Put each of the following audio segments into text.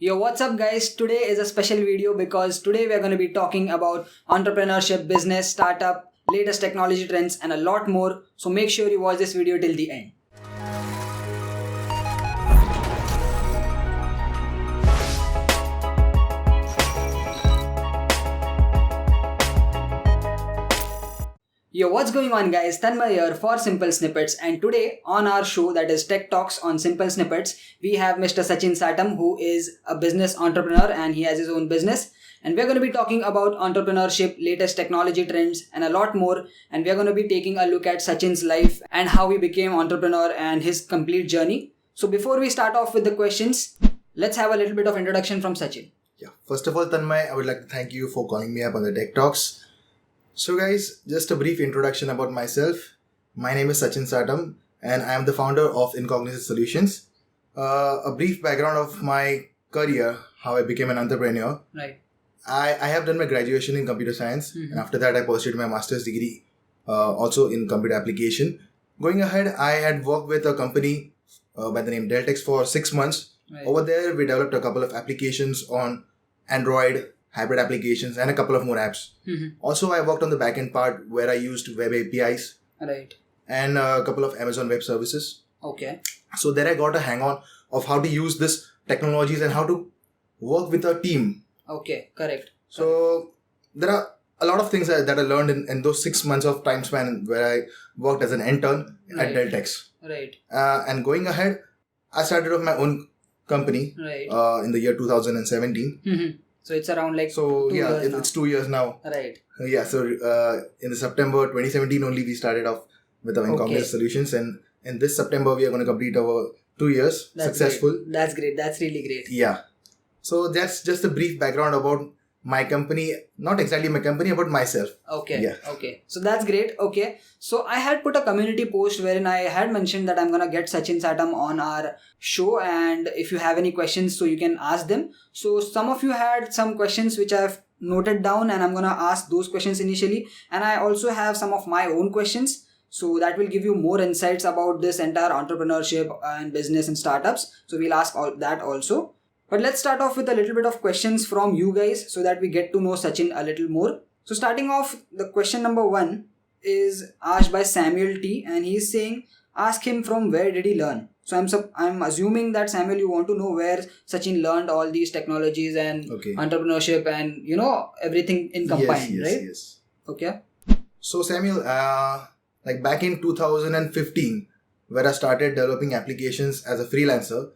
Yo, what's up guys? Today is a special video because today we are going to be talking about entrepreneurship, business, startup, latest technology trends and a lot more. So make sure you watch this video till the end. Yo, what's going on guys? Tanmay here for Simple Snippets, and today on our show, that is Tech Talks on Simple Snippets, we have Mr. Sachin Satam, who is a business entrepreneur and he has his own business, and we're going to be talking about entrepreneurship, latest technology trends and a lot more, and we're going to be taking a look at Sachin's life and how he became entrepreneur and his complete journey. So before we start off with the questions, let's have a little bit of introduction from Sachin. Yeah, first of all, Tanmay, I would like to thank you for calling me up on the Tech Talks. So guys, just a brief introduction about myself. My name is Sachin Satam and I am the founder of Incognisys Solutions. A brief background of my career, how I became an entrepreneur. Right. I have done my graduation in computer science and after that I pursued my master's degree also in computer application. Going ahead, I had worked with a company by the name Deltex for 6 months. Right. Over there, we developed a couple of applications on Android, hybrid applications and a couple of more apps. Also, I worked on the backend part where I used web APIs Right. and a couple of Amazon Web Services. Okay. So there I got a hang on of how to use this technologies and how to work with a team. Okay. Correct. So there are a lot of things that I learned in those 6 months of time span where I worked as an intern at Deltex. Right. And going ahead, I started off my own company Right. in the year 2017. So it's around like So 2 years now. it's 2 years now. Right. Yeah, so in the September 2017 only we started off with our Incognisys Solutions, and in this September we are going to complete our 2 years successful. Great. That's great. That's really great. Yeah. So that's just a brief background about my company, not exactly my company, about myself. Okay. Yeah. Okay. So that's great. Okay. So I had put a community post wherein I had mentioned that I'm gonna get Sachin Satam on our show, and if you have any questions, so you can ask them. So some of you had some questions which I've noted down, and I'm gonna ask those questions initially. And I also have some of my own questions. So that will give you more insights about this entire entrepreneurship and business and startups. So we'll ask all that also. But let's start off with a little bit of questions from you guys so that we get to know Sachin a little more. So starting off, the question number 1 is asked by Samuel T, and he's saying, ask him from where did he learn. So I'm assuming that Samuel, you want to know where Sachin learned all these technologies and entrepreneurship and everything in combined, right? Yes. Okay. So Samuel, like back in 2015, where I started developing applications as a freelancer,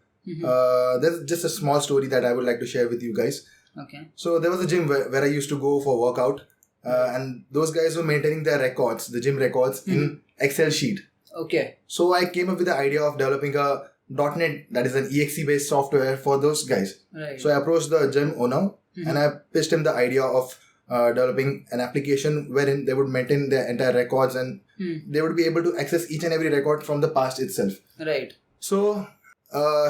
there's just a small story that I would like to share with you guys. Okay. So there was a gym where I used to go for workout, and those guys were maintaining their records, the gym records, in Excel sheet. Okay. So I came up with the idea of developing a .NET, that is an exe based software for those guys. Right. So I approached the gym owner and I pitched him the idea of developing an application wherein they would maintain their entire records and they would be able to access each and every record from the past itself. Right. So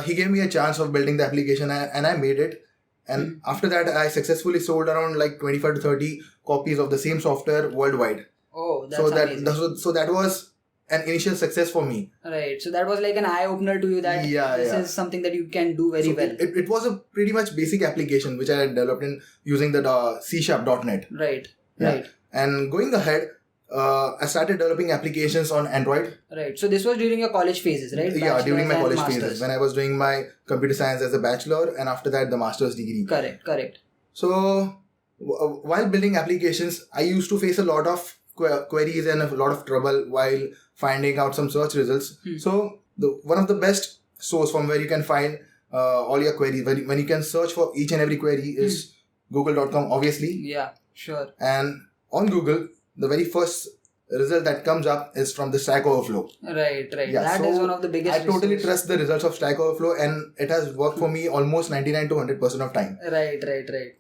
he gave me a chance of building the application and I made it. And after that, I successfully sold around like 25 to 30 copies of the same software worldwide. Oh, that's amazing. So that was an initial success for me. Right. So that was like an eye-opener to you that this is something that you can do very well. It was a pretty much basic application which I had developed in using the C#.NET. Right. Yeah. Right. And going ahead, I started developing applications on Android. Right. So this was during your college phases, right? Yeah, during my college masters. phases when I was doing my computer science as a bachelor and after that the master's degree. Correct. So while building applications, I used to face a lot of queries and a lot of trouble while finding out some search results. So one of the best source from where you can find all your queries, when you can search for each and every query is google.com, obviously. Yeah, sure. And on Google, the very first result that comes up is from the Stack Overflow. Right. Yeah, That is one of the biggest I totally trust the results of Stack Overflow and it has worked for me almost 99 to 100% of time. Right.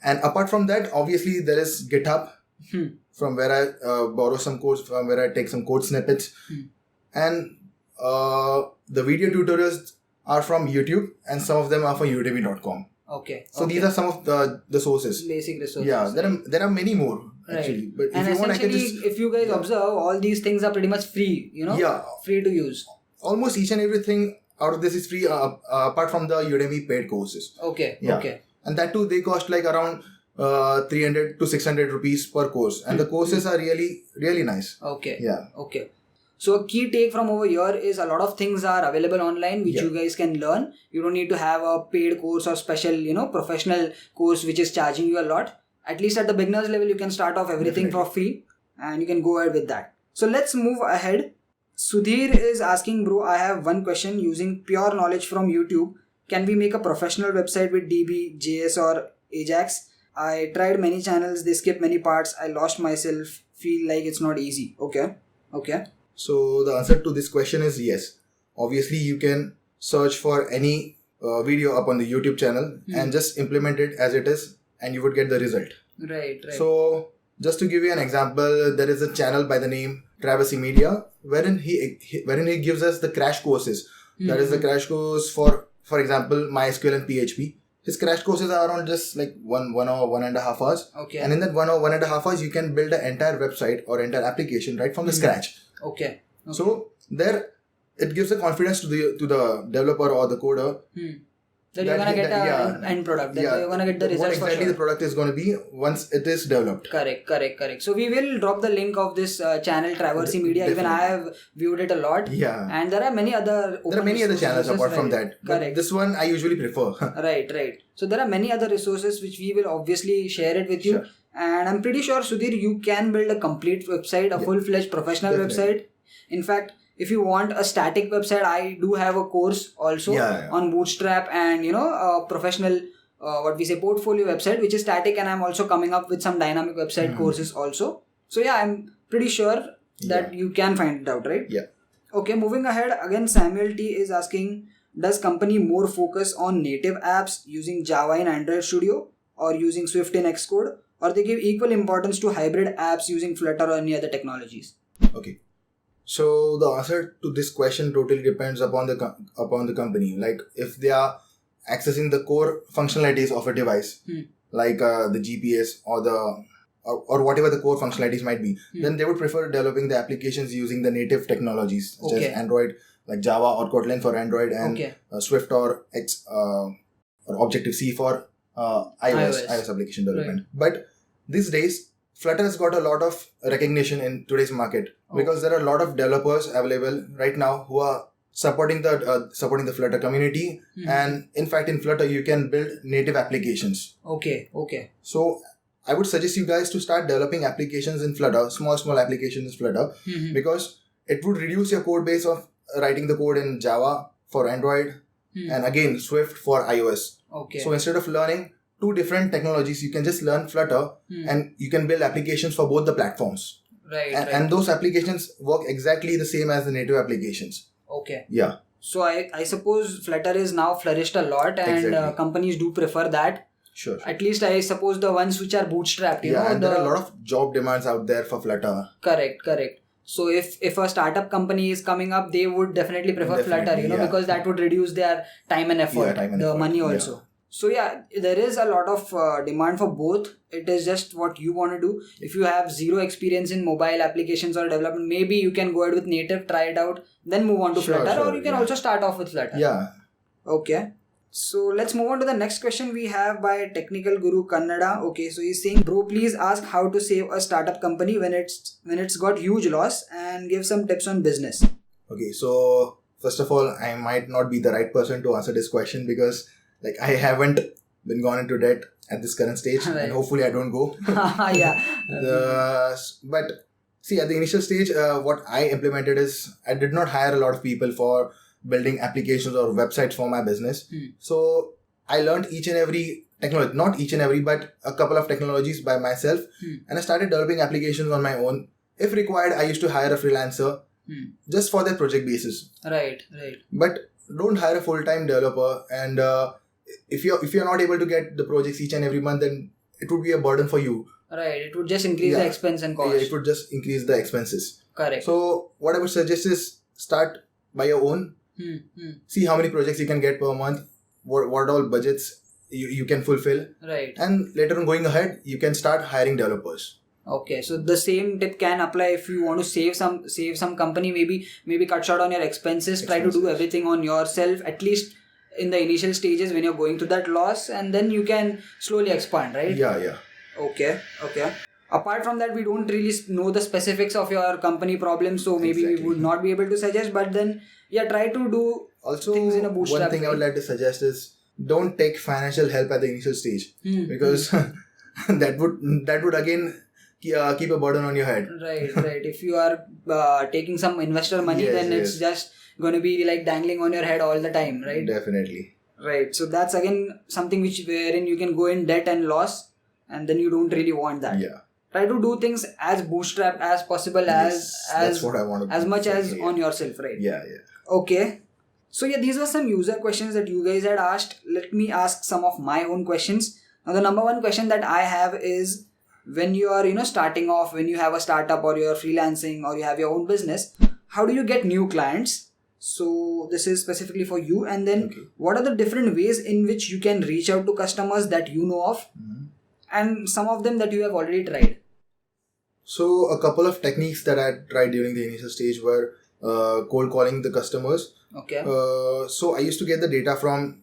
And apart from that, obviously there is GitHub from where I borrow some codes, from where I take some code snippets. And the video tutorials are from YouTube and some of them are from udemy.com. Okay. So these are some of the sources. Basic resources. Yeah, there are many more actually. Right. But and if you want, I can just... if you guys observe, all these things are pretty much free, Yeah. free to use. Almost each and everything out of this is free apart from the Udemy paid courses. Okay. Yeah. Okay. And that too, they cost like around 300 to 600 rupees per course. And the courses are really, really nice. Okay. Yeah. Okay. So a key take from over here is a lot of things are available online which you guys can learn. You don't need to have a paid course or special, professional course which is charging you a lot. At least at the beginner's level, you can start off everything for free and you can go ahead with that. So let's move ahead. Sudhir is asking, bro, I have one question. Using pure knowledge from YouTube, can we make a professional website with DB, JS or Ajax? I tried many channels, they skip many parts. I lost myself, feel like it's not easy. Okay. So the answer to this question is yes. Obviously, you can search for any video up on the YouTube channel and just implement it as it is and you would get the result. Right. So just to give you an example, there is a channel by the name Travesty Media wherein he gives us the crash courses. That is the crash course for example, MySQL and PHP. His crash courses are around just like 1 or 1.5 hours. Okay. And in that 1 or 1.5 hours, you can build an entire website or entire application right from the scratch. Okay. So there, it gives the confidence to the developer or the coder that you're gonna get an end product. That you're gonna get the results. What exactly for sure. the product is going to be once it is developed. Correct. So we will drop the link of this channel, Travesty Media. Definitely. Even I have viewed it a lot. Yeah. And there are many other channels apart from that. But this one I usually prefer. Right. So there are many other resources which we will obviously share it with you. Sure. And I'm pretty sure, Sudhir, you can build a complete website, a full-fledged professional website. In fact, if you want a static website, I do have a course also on Bootstrap and a professional portfolio website which is static, and I'm also coming up with some dynamic website courses also. So I'm pretty sure that you can find it out, right? Yeah. Okay, moving ahead, again Samuel T is asking, does company more focus on native apps using Java in Android Studio or using Swift in Xcode, or they give equal importance to hybrid apps using Flutter or any other technologies? Okay. So the answer to this question totally depends upon the company. Like if they are accessing the core functionalities of a device, like the GPS or whatever the core functionalities might be, then they would prefer developing the applications using the native technologies such as Android, like Java or Kotlin for Android, and Swift or Objective-C for iOS application development. Right. But these days, Flutter has got a lot of recognition in today's market because there are a lot of developers available right now who are supporting the Flutter community. And in fact, in Flutter, you can build native applications. Okay. So I would suggest you guys to start developing applications in Flutter, small applications in Flutter, because it would reduce your code base of writing the code in Java for Android and again Swift for iOS. Okay. So instead of learning two different technologies, you can just learn Flutter and you can build applications for both the platforms. Right. And those applications work exactly the same as the native applications. Okay. Yeah. So I suppose Flutter is now flourished a lot and companies do prefer that. Sure. At least I suppose the ones which are bootstrapped, and there are a lot of job demands out there for Flutter. Correct. So if a startup company is coming up, they would definitely prefer Flutter, because that would reduce their time and effort, money also. Yeah. So there is a lot of demand for both. It is just what you want to do. If you have zero experience in mobile applications or development, maybe you can go ahead with native, try it out, then move on to Flutter, or you can also start off with Flutter. Yeah. Okay. So let's move on to the next question we have by Technical Guru Kannada. Okay, so he's saying, bro, please ask how to save a startup company when it's got huge loss, and give some tips on business. Okay, so first of all, I might not be the right person to answer this question because I haven't been gone into debt at this current stage, and hopefully I don't go. But see, at the initial stage, what I implemented is I did not hire a lot of people for building applications or websites for my business. So I learned each and every technology, not each and every, but a couple of technologies by myself, and I started developing applications on my own. If required, I used to hire a freelancer just for their project basis. Right. But don't hire a full-time developer, and if you're not able to get the projects each and every month, then it would be a burden for you. Right. It would just increase the expense and cost. Yeah, it would just increase the expenses. Correct. So what I would suggest is start by your own. See how many projects you can get per month, what all budgets you can fulfill. Right. And later on going ahead, you can start hiring developers. Okay, so the same tip can apply if you want to save some company, maybe cut short on your expenses. Try to do everything on yourself, at least in the initial stages when you're going through that loss, and then you can slowly expand, right? Yeah. Okay. Apart from that, we don't really know the specifics of your company problems, so maybe we would not be able to suggest. But then, try to do also things in a bootstrap one thing I would like to suggest is don't take financial help at the initial stage, because that would again keep a burden on your head. Right. If you are taking some investor money, then it's just going to be like dangling on your head all the time, right? Definitely. Right. So that's again something wherein you can go in debt and loss, and then you don't really want that. Yeah. Try to do things as bootstrapped as possible, that's what I want to as much as on yourself, right? Yeah. Okay. So these were some user questions that you guys had asked. Let me ask some of my own questions. Now, the number one question that I have is, when you are starting off, when you have a startup or you're freelancing or you have your own business, how do you get new clients? So this is specifically for you. And then what are the different ways in which you can reach out to customers that you know of, and some of them that you have already tried? So a couple of techniques that I tried during the initial stage were cold calling the customers. Okay. So I used to get the data from,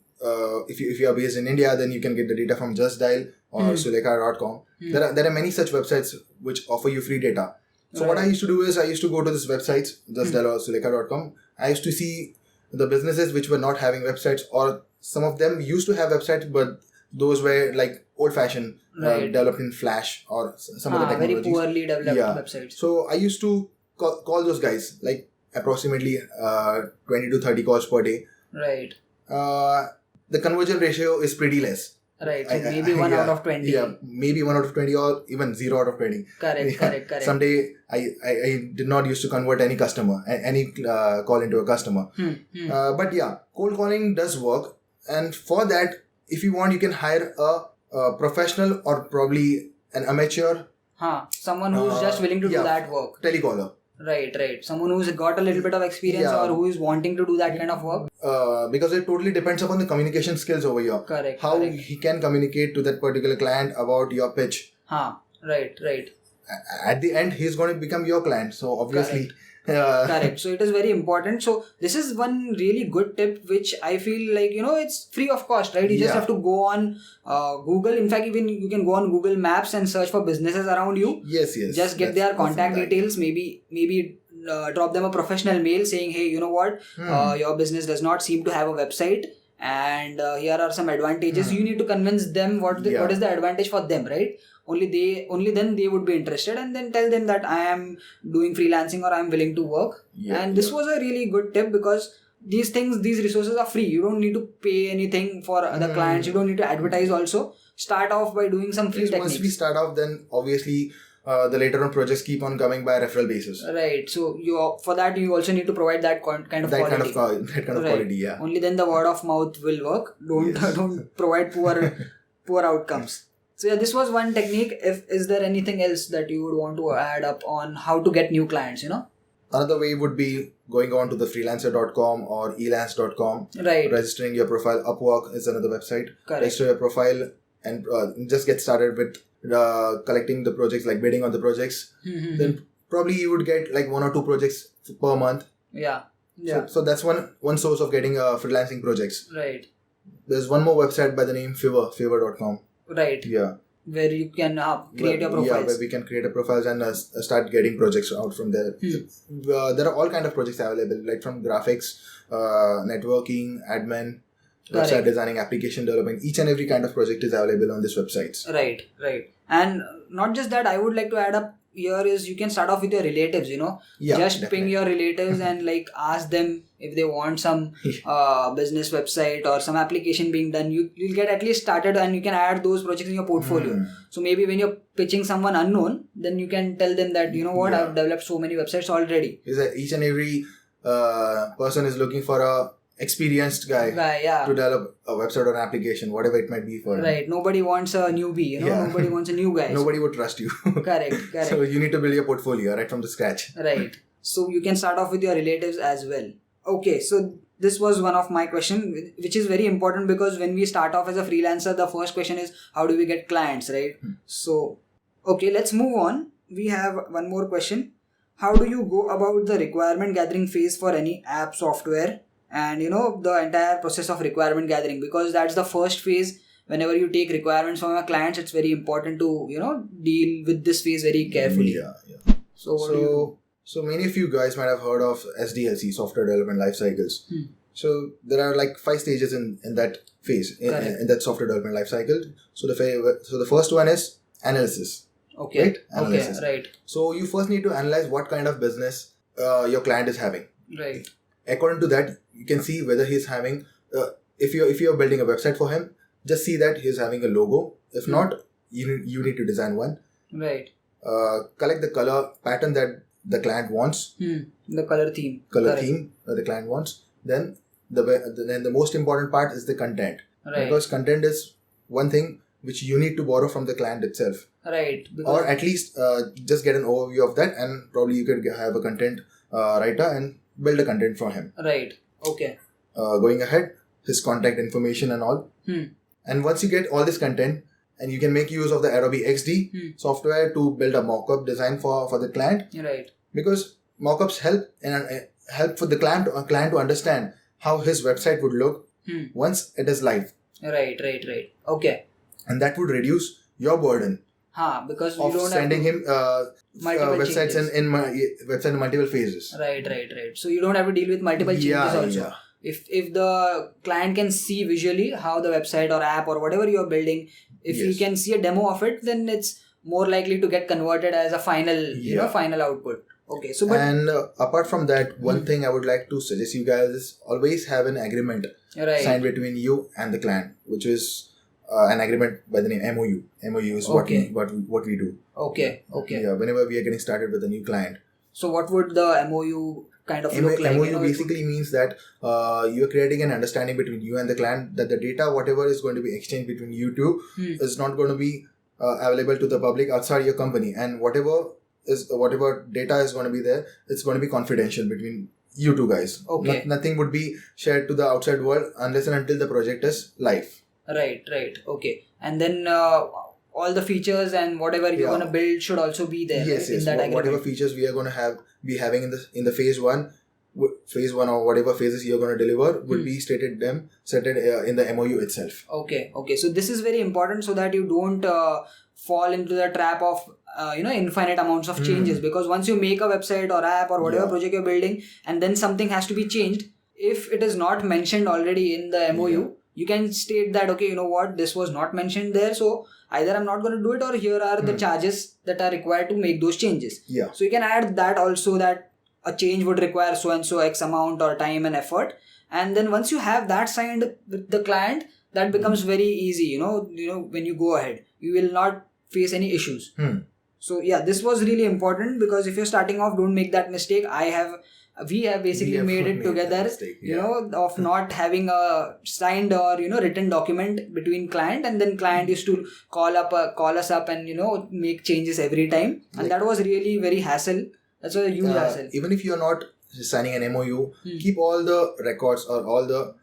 if you are based in India, then you can get the data from Just Dial or sulekha.com. There are many such websites which offer you free data. So what I used to do is I used to go to these websites, Just Dial or sulekha.com. I used to see the businesses which were not having websites, or some of them used to have websites, but those were like old-fashioned, developed in Flash or some other technologies. Very poorly developed websites. So I used to call those guys, like approximately 20 to 30 calls per day. Right. The conversion ratio is pretty less. Right. So maybe 1 out of 20. Yeah, maybe 1 out of 20 or even 0 out of 20. Correct. Someday I did not used to convert any customer, any call into a customer. But cold calling does work. And for that, if you want, you can hire a professional or probably an amateur. Someone who's just willing to do that work. Telecaller. Right. Someone who's got a little bit of experience or who is wanting to do that kind of work. Because it totally depends upon the communication skills over here. Correct. How he can communicate to that particular client about your pitch. Right. At the end, he's going to become your client. So obviously... Correct. So it is very important. So this is one really good tip which I feel like, it's free of cost, right? You just have to go on Google. In fact, even you can go on Google Maps and search for businesses around you. Yes. Just get their contact details. Maybe drop them a professional mail saying, hey, you know what? Your business does not seem to have a website, and here are some advantages. You need to convince them what is the advantage for them, right? Only then they would be interested, and then tell them that I am doing freelancing or I am willing to work. And this was a really good tip, because these resources are free. You don't need to pay anything for the clients. You don't need to advertise also. Start off by doing some free techniques. Once we start off, then obviously the later on projects keep on coming by referral basis. Right. So for that you also need to provide that kind of quality. That kind of quality, yeah. Only then the word of mouth will work. Don't provide poor outcomes. So this was one technique. Is there anything else that you would want to add up on how to get new clients, Another way would be going on to the freelancer.com or elance.com. Right. Registering your profile. Upwork is another website. Correct. Register your profile and just get started with collecting the projects, like bidding on the projects. Then probably you would get like 1 or 2 projects per month. Yeah. So that's one source of getting freelancing projects. Right. There's one more website by the name fiverr.com. Right. Yeah. Where you can create your profiles. Yeah, where we can create a profiles and start getting projects out from there. There are all kind of projects available, like from graphics, networking, admin, website designing, application development. Each and every kind of project is available on these websites. Right. And not just that, I would like to add up here is you can start off with your relatives, just definitely. ping your relatives and ask them if they want some business website or some application being done. You'll get at least started, and you can add those projects in your portfolio. So maybe when you're pitching someone unknown, then you can tell them that, I've developed so many websites already. Each and every person is looking for a experienced guy to develop a website or an application, whatever it might be for him. Right. Nobody wants a newbie, nobody wants a new guy. Nobody would trust you. Correct. So you need to build your portfolio right from the scratch. Right. So you can start off with your relatives as well. Okay, so this was one of my questions, which is very important, because when we start off as a freelancer, the first question is how do we get clients, right? So, okay, let's move on. we have one more question. How do you go about the requirement gathering phase for any app software, and the entire process of requirement gathering? Because that's the first phase. Whenever you take requirements from your clients, it's very important to deal with this phase very carefully. Yeah. So what do you do? So many of you guys might have heard of SDLC, software development life cycles. So there are like 5 stages in that phase, in that software development life cycle. So the first one is analysis. Okay. Right? Analysis. Okay. Right. So you first need to analyze what kind of business your client is having. Right. According to that, you can see whether he's having. If you're building a website for him, just see that he's having a logo. If not, you need to design one. Right. Collect the color pattern that the client wants. The color theme. Theme that the client wants. Then the most important part is the content. Right. Because content is one thing which you need to borrow from the client itself. Right. Or at least just get an overview of that, and probably you could have a content writer and build a content for him. Right. Okay. Going ahead, his contact information and all. And once you get all this content, and you can make use of the Adobe XD software to build a mock-up design for the client. Right. Because mock-ups help for the client to understand how his website would look once it is live. Right. Okay. And that would reduce your burden because of you don't sending him websites in website in multiple phases. Right. So you don't have to deal with multiple changes also. Yeah. If the client can see visually how the website or app or whatever you're building, if he can see a demo of it, then it's more likely to get converted as a final output. Okay. So apart from that, one thing I would like to suggest you guys is always have an agreement signed between you and the client, which is an agreement by the name MOU. MOU is what we do. Okay. Yeah. Whenever we are getting started with a new client. So what would the MOU kind of look like? MOU basically means that you're creating an understanding between you and the client that the data, whatever is going to be exchanged between you two, is not going to be available to the public outside your company, and whatever data is going to be there, it's going to be confidential between you two guys. Okay. Nothing would be shared to the outside world unless and until the project is live. Right. Okay. And then all the features and whatever you're going to build should also be there. Yes. In that agreement. Whatever features we are going to be having in the phase one or whatever phases you're going to deliver would be stated in the MOU itself. Okay. So this is very important so that you don't fall into the trap of infinite amounts of changes, because once you make a website or app or whatever project you're building and then something has to be changed, if it is not mentioned already in the MOU, you can state that, okay, you know what, this was not mentioned there, so either I'm not going to do it, or here are the charges that are required to make those changes. Yeah. So you can add that also, that a change would require so and so X amount or time and effort. And then once you have that signed with the client, that becomes very easy, when you go ahead. You will not face any issues. So yeah, this was really important, because if you're starting off, don't make that mistake. We have basically made it together, mistake, of not having a signed or written document between client, and then client used to call us up and make changes every time, and that was really very hassle. That's a huge hassle. Even if you're not signing an MOU, keep all the records or all the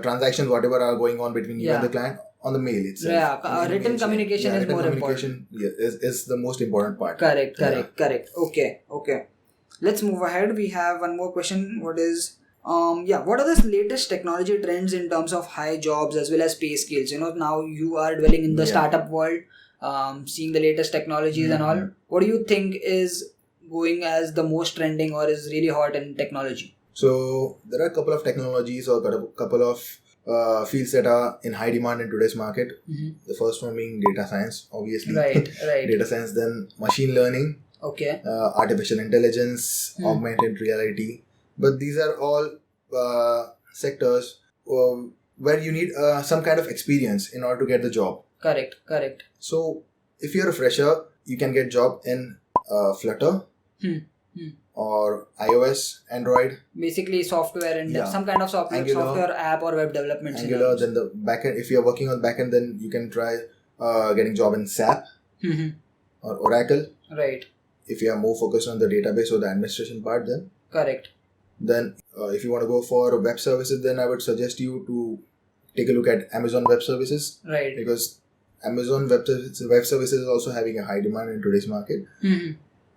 transactions, whatever are going on between you and the client, on the mail itself. Yeah, written communication is more important. Is the most important part. Correct. Okay. Let's move ahead. We have one more question. What is what are the latest technology trends in terms of high jobs as well as pay scales? Now you are dwelling in the startup world, seeing the latest technologies and all. What do you think is going as the most trending or is really hot in technology? So there are a couple of technologies or a couple of fields that are in high demand in today's market. The first one being data science, obviously. Right. Data science, then machine learning. Okay. Artificial intelligence, augmented reality. But these are all sectors where you need some kind of experience in order to get the job. Correct. So if you're a fresher, you can get job in Flutter or iOS, Android. Basically software and some kind of software app or web development. Angular, then the backend. If you're working on backend, then you can try getting job in SAP or Oracle. Right. If you are more focused on the database or the administration part, then correct. Then if you want to go for web services, then I would suggest you to take a look at Amazon Web Services. Right. Because Amazon Web Services is also having a high demand in today's market.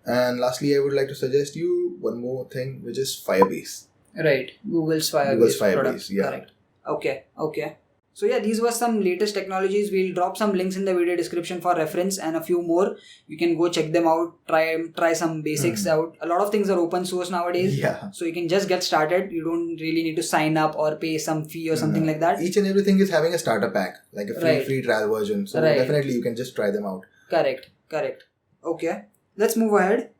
And lastly, I would like to suggest you one more thing, which is Firebase. Right. Google's Firebase product. Yeah. Correct. Okay. So yeah, these were some latest technologies. We'll drop some links in the video description for reference and a few more. You can go check them out, try some basics out. A lot of things are open source nowadays. Yeah. So you can just get started. You don't really need to sign up or pay some fee or something like that. Each and everything is having a starter pack, like a free trial version. So definitely you can just try them out. Correct. Okay. Let's move ahead.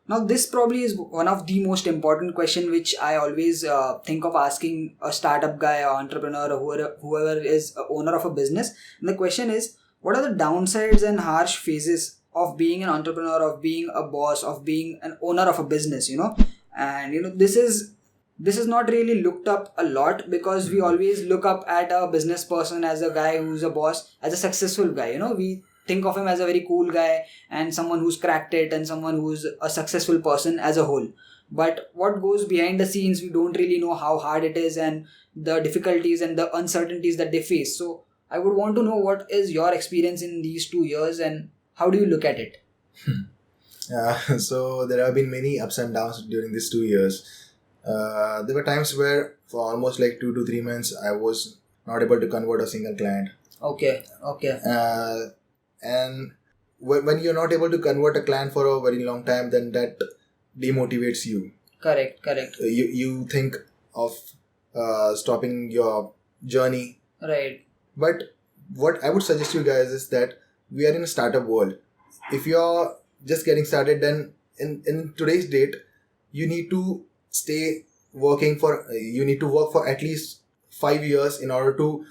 Now, this probably is one of the most important question which I always think of asking a startup guy or entrepreneur or whoever is a owner of a business. And the question is, what are the downsides and harsh phases of being an entrepreneur, of being a boss, of being an owner of a business, And, this is not really looked up a lot because we always look up at a business person as a guy who's a boss, as a successful guy, We think of him as a very cool guy and someone who's cracked it and someone who's a successful person as a whole. But what goes behind the scenes, we don't really know how hard it is and the difficulties and the uncertainties that they face. So I would want to know what is your experience in these 2 years and how do you look at it? So there have been many ups and downs during these 2 years. There were times where for almost like 2 to 3 months, I was not able to convert a single client. Okay. And when you're not able to convert a client for a very long time, then that demotivates you. Correct. You think of stopping your journey. Right. But what I would suggest you guys is that we are in a startup world. If you're just getting started, then in today's date, you need to work for at least 5 years in order to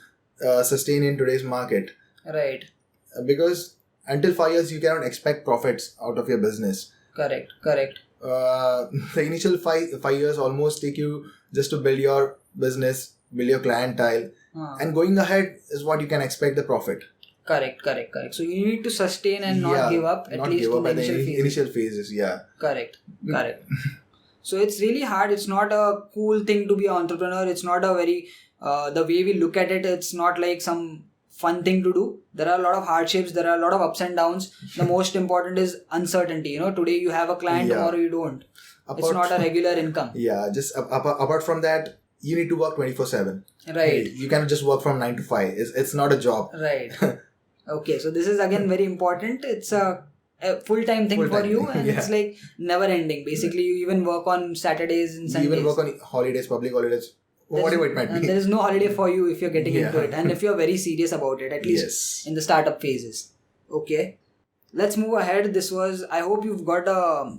sustain in today's market. Right. Because until 5 years, you cannot expect profits out of your business. Correct. The initial five years almost take you just to build your business, build your clientele, and going ahead is what you can expect the profit. Correct. So you need to sustain and not give up at least in the initial phases. Yeah. Correct. So it's really hard. It's not a cool thing to be an entrepreneur. It's not a very the way we look at it. It's not like some fun thing to do. There are a lot of hardships. There are a lot of ups and downs. The most important is uncertainty. Today you have a client, tomorrow you don't. It's not a regular income. Yeah, just apart from that, you need to work 24/7. Right. You cannot just work from 9 to 5. It's not a job. Right. Okay, so this is again very important. It's a full-time thing for you, and it's like never ending. Basically, you even work on Saturdays and Sundays. You even work on holidays, public holidays. Whatever it might be. There is no holiday for you if you're getting into it, and if you're very serious about it, at least in the startup phases. Okay, let's move ahead. I hope you've got a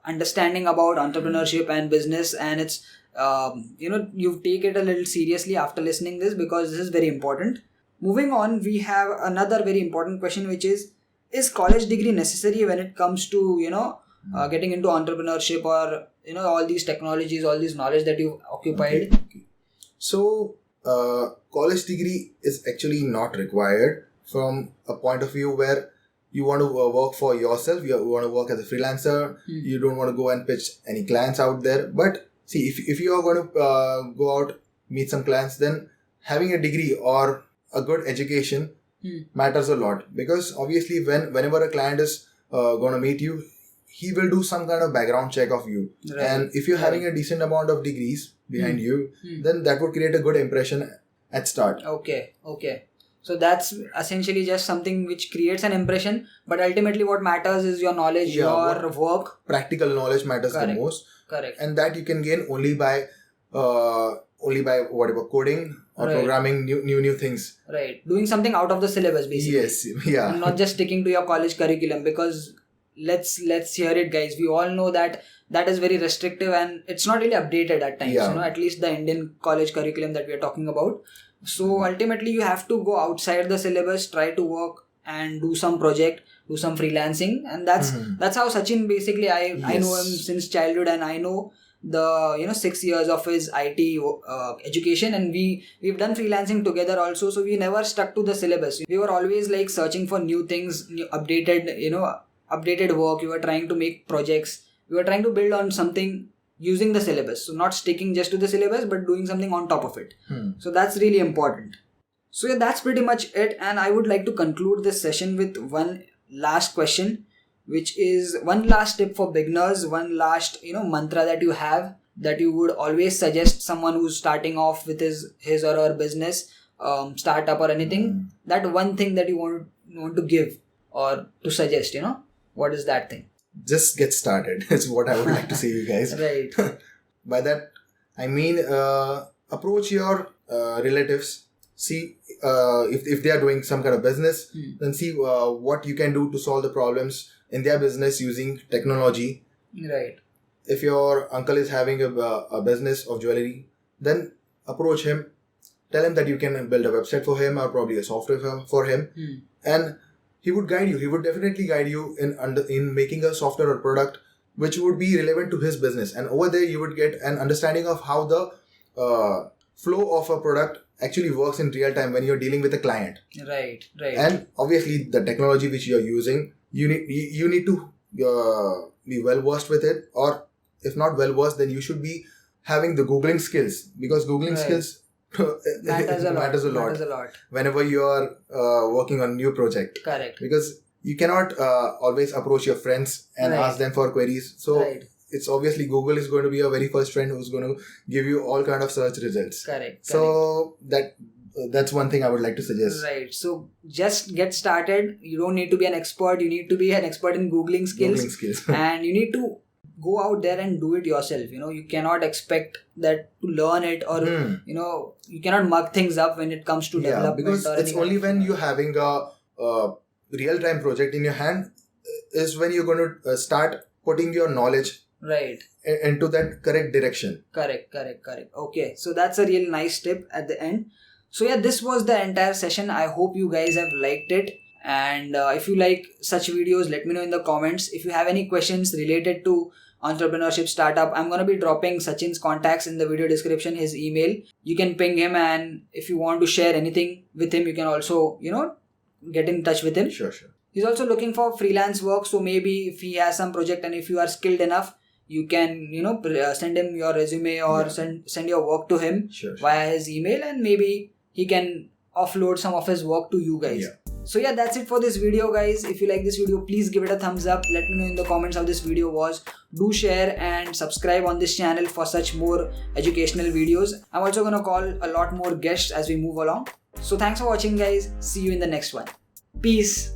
understanding about entrepreneurship and business, and it's you take it a little seriously after listening this, because this is very important. Moving on, we have another very important question, which is college degree necessary when it comes to getting into entrepreneurship or all these technologies, all this knowledge that you've occupied? Okay. So college degree is actually not required from a point of view where you want to work for yourself. You want to work as a freelancer. You don't want to go and pitch any clients out there. But see, if you are going to go out, meet some clients, then having a degree or a good education matters a lot, because obviously whenever a client is going to meet you, he will do some kind of background check of you. Right. And if you're having a decent amount of degrees behind you, then that would create a good impression at start. Okay. So that's essentially just something which creates an impression, but ultimately what matters is your knowledge, your work. Practical knowledge matters the most. Correct. And that you can gain only by whatever coding or programming new things. Right. Doing something out of the syllabus, basically. Yes. Yeah. And not just sticking to your college curriculum, because let's hear it, guys. We all know that is very restrictive and it's not really updated at times. At least the Indian college curriculum that we are talking about. So ultimately you have to go outside the syllabus, try to work and do some project, do some freelancing, and that's how Sachin basically I know him since childhood, and I know the 6 years of his IT education, and we've done freelancing together also. So we never stuck to the syllabus. We were always like searching for new things, new updated work. We were trying to make projects. We were trying to build on something using the syllabus. So not sticking just to the syllabus, but doing something on top of it. So that's really important. So that's pretty much it. And I would like to conclude this session with one last question, which is one last tip for beginners, one last mantra that you have, that you would always suggest someone who's starting off with his or her business, startup or anything. That one thing that you want to give or to suggest, what is that thing? Just get started. It's what I would like to say, you guys. Right. By that I mean, approach your relatives. See if they are doing some kind of business, then see what you can do to solve the problems in their business using technology. Right. If your uncle is having a business of jewelry, then approach him. Tell him that you can build a website for him or probably a software for him, and he would guide you. He would definitely guide you in making a software or product which would be relevant to his business. And over there, you would get an understanding of how the flow of a product actually works in real time when you're dealing with a client. Right. And obviously, the technology which you're using, you need to be well versed with it, or if not well versed, then you should be having the Googling skills, because Googling skills matters a lot whenever you are working on a new project. Correct. Because you cannot always approach your friends and ask them for queries. So it's obviously Google is going to be your very first friend who's going to give you all kind of search results. Correct. So that's one thing I would like to suggest. Right. So just get started. You don't need to be an expert. You need to be an expert in Googling skills. And you need to go out there and do it yourself. You cannot expect that to learn it, or you cannot mug things up when it comes to development. Because it's only when you're having a real-time project in your hand is when you're going to start putting your knowledge into that correct direction. Correct. Okay, so that's a real nice tip at the end. So yeah, this was the entire session. I hope you guys have liked it. And if you like such videos, let me know in the comments. If you have any questions related to entrepreneurship, startup, I'm going to be dropping Sachin's contacts in the video description, his email. You can ping him, and if you want to share anything with him, you can also, get in touch with him. Sure. He's also looking for freelance work. So maybe if he has some project and if you are skilled enough, you can, send him your resume or send your work to him via his email, and maybe he can offload some of his work to you guys. So yeah, that's it for this video, guys. If you like this video, please give it a thumbs up. Let me know in the comments how this video was. Do share and subscribe on this channel for such more educational videos. I'm also going to call a lot more guests as we move along. So thanks for watching, guys. See you in the next one. Peace.